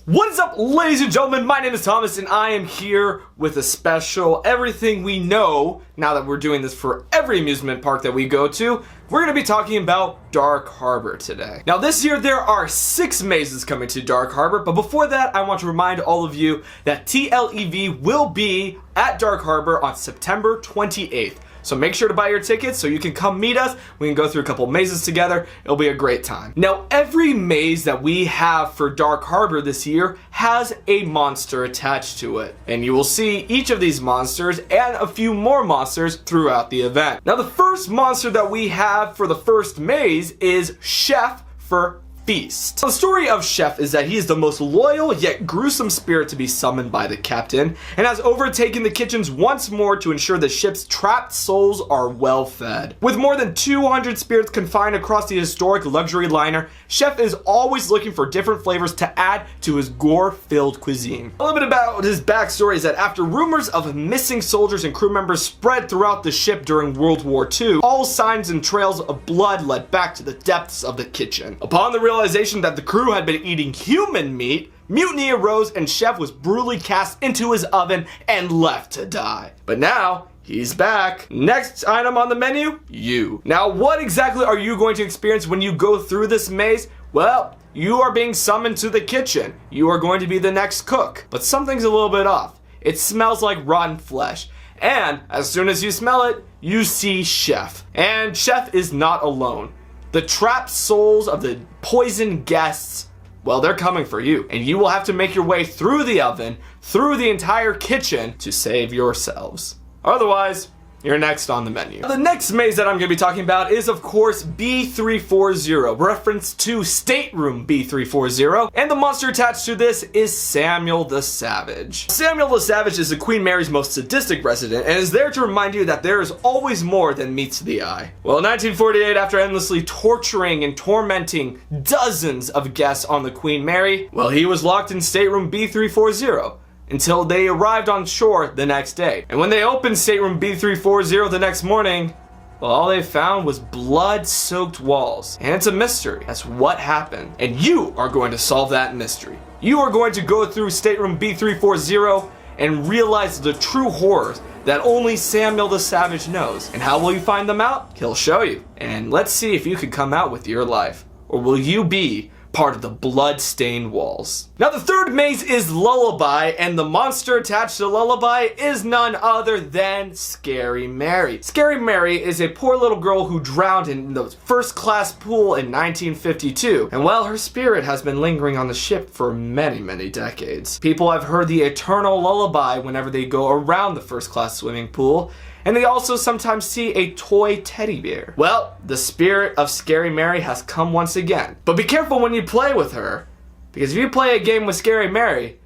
What is up, ladies and gentlemen? My name is Thomas and I am here with a special everything we know. Now that we're doing this for every amusement park that we go to, we're going to be talking about Dark Harbor today. Now this year there are 6 mazes coming to Dark Harbor, but before that I want to remind all of you that TLEV will be at Dark Harbor on September 28th. So make sure to buy your tickets so you can come meet us. We can go through a couple mazes together. It'll be a great time. Now, every maze that we have for Dark Harbor this year has a monster attached to it. And you will see each of these monsters and a few more monsters throughout the event. Now, the first monster that we have for the first maze is Chef for Feast. So the story of Chef is that he is the most loyal yet gruesome spirit to be summoned by the captain and has overtaken the kitchens once more to ensure the ship's trapped souls are well fed. With more than 200 spirits confined across the historic luxury liner, Chef is always looking for different flavors to add to his gore-filled cuisine. A little bit about his backstory is that after rumors of missing soldiers and crew members spread throughout the ship during World War II, all signs and trails of blood led back to the depths of the kitchen. Upon the realization that the crew had been eating human meat, mutiny arose and Chef was brutally cast into his oven and left to die. But now, he's back. Next item on the menu, you. Now, what exactly are you going to experience when you go through this maze? Well, you are being summoned to the kitchen. You are going to be the next cook. But something's a little bit off. It smells like rotten flesh. And as soon as you smell it, you see Chef. And Chef is not alone. The trapped souls of the poisoned guests, well, they're coming for you. And you will have to make your way through the oven, through the entire kitchen to save yourselves. Otherwise, you're next on the menu. The next maze that I'm going to be talking about is, of course, B340, reference to Stateroom B340, and the monster attached to this is Samuel the Savage. Samuel the Savage is the Queen Mary's most sadistic resident and is there to remind you that there is always more than meets the eye. Well, in 1948, after endlessly torturing and tormenting dozens of guests on the Queen Mary, well, he was locked in Stateroom B340. Until they arrived on shore the next day. And when they opened Stateroom B340 the next morning, well, all they found was blood-soaked walls. And it's a mystery. That's what happened. And you are going to solve that mystery. You are going to go through Stateroom B340 and realize the true horrors that only Samuel the Savage knows. And how will you find them out? He'll show you. And let's see if you can come out with your life. Or will you be part of the blood-stained walls? Now the third maze is Lullaby, and the monster attached to Lullaby is none other than Scary Mary. Scary Mary is a poor little girl who drowned in the first-class pool in 1952, and well, her spirit has been lingering on the ship for many decades. People have heard the eternal lullaby whenever they go around the first-class swimming pool, and they also sometimes see a toy teddy bear. Well, the spirit of Scary Mary has come once again. But be careful when you play with her, because if you play a game with Scary Mary,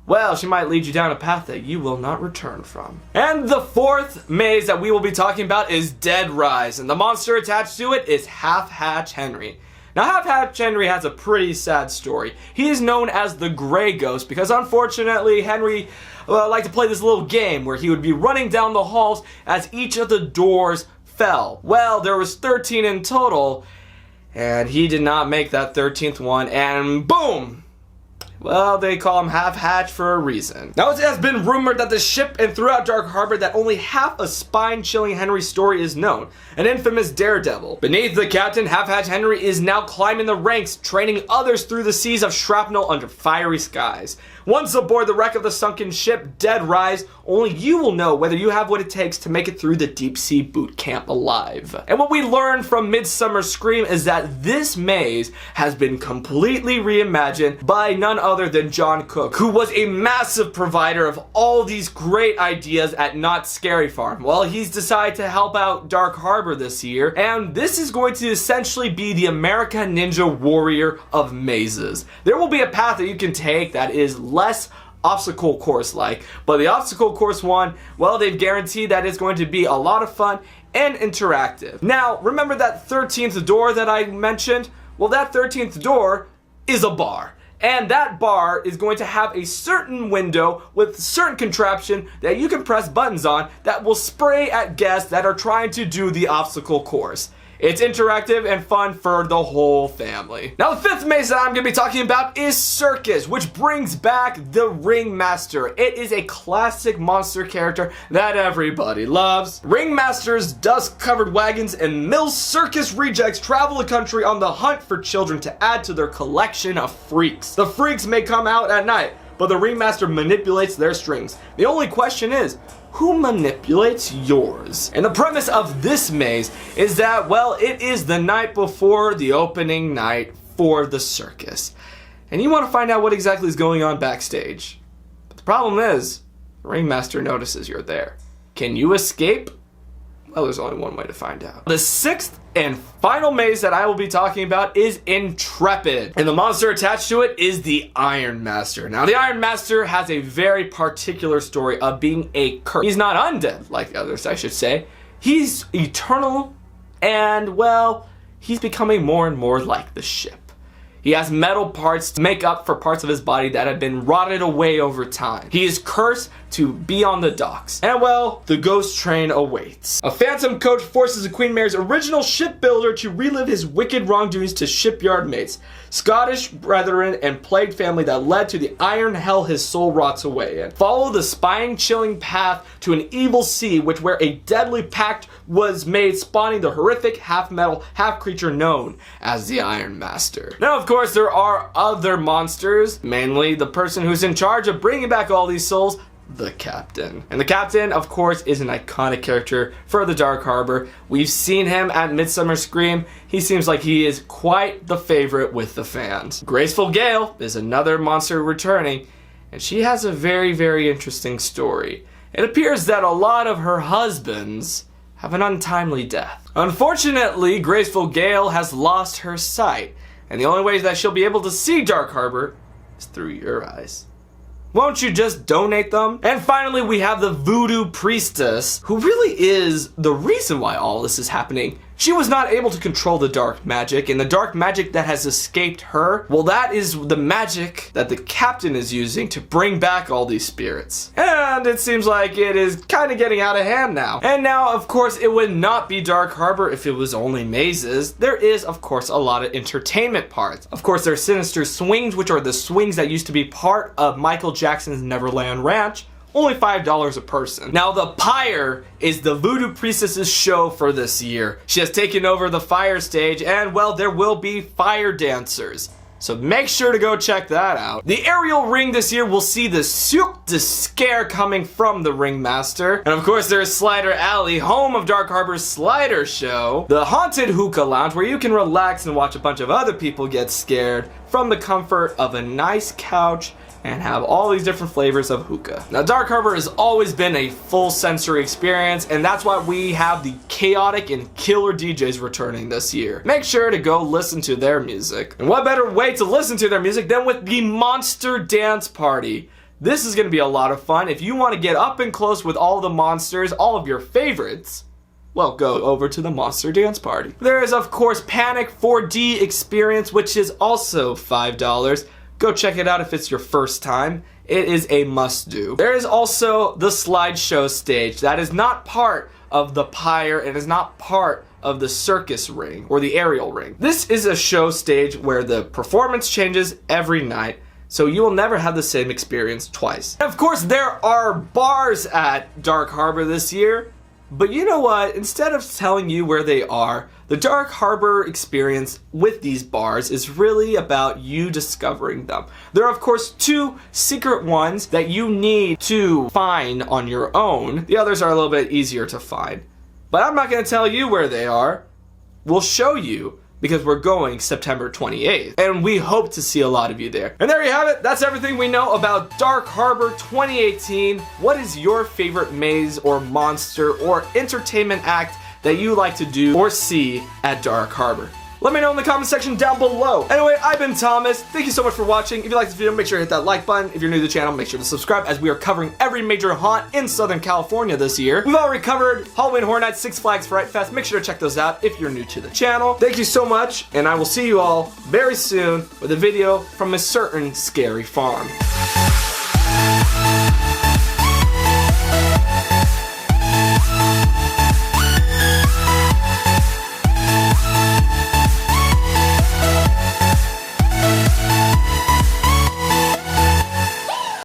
well, she might lead you down a path that you will not return from. And the fourth maze that we will be talking about is Deadrise, and the monster attached to it is Half Hatch Henry. Now, Half Hatch Henry has a pretty sad story. He is known as the Gray Ghost because unfortunately Henry liked to play this little game where he would be running down the halls as each of the doors fell. Well, there was 13 in total, and he did not make that 13th one, and boom! Well, they call him Half Hatch for a reason. Now, it has been rumored that the ship and throughout Dark Harbor that only half a spine-chilling Henry story is known, an infamous daredevil. Beneath the captain, Half Hatch Henry is now climbing the ranks, training others through the seas of shrapnel under fiery skies. Once aboard the wreck of the sunken ship Deadrise, only you will know whether you have what it takes to make it through the deep sea boot camp alive. And what we learned from Midsummer Scream is that this maze has been completely reimagined by none other than John Cook, who was a massive provider of all these great ideas at Not Scary Farm. Well, he's decided to help out Dark Harbor this year, and this is going to essentially be the American Ninja Warrior of mazes. There will be a path that you can take that is less obstacle course like, but the obstacle course one, well, they've guaranteed that it's going to be a lot of fun and interactive. Now, remember that 13th door that I mentioned? Well, that 13th door is a bar. And that bar is going to have a certain window with certain contraption that you can press buttons on that will spray at guests that are trying to do the obstacle course. It's interactive and fun for the whole family. Now, the fifth maze that I'm going to be talking about is Circus, which brings back the Ringmaster. It is a classic monster character that everybody loves. Ringmaster's dust-covered wagons and mill circus rejects travel the country on the hunt for children to add to their collection of freaks. The freaks may come out at night, but the Ringmaster manipulates their strings. The only question is, who manipulates yours? And the premise of this maze is that, well, it is the night before the opening night for the circus. And you want to find out what exactly is going on backstage. But the problem is, the Ringmaster notices you're there. Can you escape? Well, there's only one way to find out. The sixth and final maze that I will be talking about is Intrepid. And the monster attached to it is the Iron Master. Now, the Iron Master has a very particular story of being a curse. He's not undead, like the others, I should say. He's eternal, and, well, he's becoming more and more like the ship. He has metal parts to make up for parts of his body that have been rotted away over time. He is cursed to be on the docks. And, well, the ghost train awaits. A phantom coach forces the Queen Mary's original shipbuilder to relive his wicked wrongdoings to shipyard mates, Scottish brethren, and plagued family that led to the iron hell his soul rots away in. Follow the spine-chilling path to an evil sea where a deadly pact was made, spawning the horrific half-metal, half-creature known as the Iron Master. Now, of course, there are other monsters, mainly the person who's in charge of bringing back all these souls, the Captain. And the Captain, of course, is an iconic character for the Dark Harbor. We've seen him at Midsummer Scream. He seems like he is quite the favorite with the fans. Graceful Gale is another monster returning, and she has a very, very interesting story. It appears that a lot of her husbands have an untimely death. Unfortunately, Graceful Gale has lost her sight, and the only way that she'll be able to see Dark Harbor is through your eyes. Won't you just donate them? And finally, we have the Voodoo Priestess, who really is the reason why all this is happening. She was not able to control the dark magic, and the dark magic that has escaped her, well, that is the magic that the Captain is using to bring back all these spirits. And it seems like it is kind of getting out of hand now. And now, of course, it would not be Dark Harbor if it was only mazes. There is, of course, a lot of entertainment parts. Of course, there are Sinister Swings, which are the swings that used to be part of Michael Jackson's Neverland Ranch. Only $5 a person. Now, the Pyre is the Voodoo Priestess's show for this year. She has taken over the fire stage, and, well, there will be fire dancers. So make sure to go check that out. The aerial ring this year will see the Cirque du Scare coming from the Ringmaster. And of course, there's Slider Alley, home of Dark Harbor's Slider Show. The Haunted Hookah Lounge, where you can relax and watch a bunch of other people get scared from the comfort of a nice couch and have all these different flavors of hookah. Now, Dark Harbor has always been a full sensory experience, and that's why we have the chaotic and killer DJs returning this year. Make sure to go listen to their music. And what better way to listen to their music than with the Monster Dance Party? This is gonna be a lot of fun. If you wanna get up and close with all the monsters, all of your favorites, well, go over to the Monster Dance Party. There is, of course, Panic 4D Experience, which is also $5. Go check it out if it's your first time. It is a must-do. There is also the slideshow stage that is not part of the Pyre and is not part of the Circus ring or the aerial ring. This is a show stage where the performance changes every night, so you will never have the same experience twice. And of course, there are bars at Dark Harbor this year, but you know what? Instead of telling you where they are, the Dark Harbor experience with these bars is really about you discovering them. There are, of course, 2 secret ones that you need to find on your own. The others are a little bit easier to find. But I'm not going to tell you where they are. We'll show you, because we're going September 28th. And we hope to see a lot of you there. And there you have it. That's everything we know about Dark Harbor 2018. What is your favorite maze or monster or entertainment act that you like to do or see at Dark Harbor? Let me know in the comment section down below. Anyway, I've been Thomas. Thank you so much for watching. If you like this video, make sure to hit that like button. If you're new to the channel, make sure to subscribe, as we are covering every major haunt in Southern California this year. We've already covered Halloween Horror Nights, Six Flags Fright Fest. Make sure to check those out if you're new to the channel. Thank you so much, and I will see you all very soon with a video from a certain scary farm.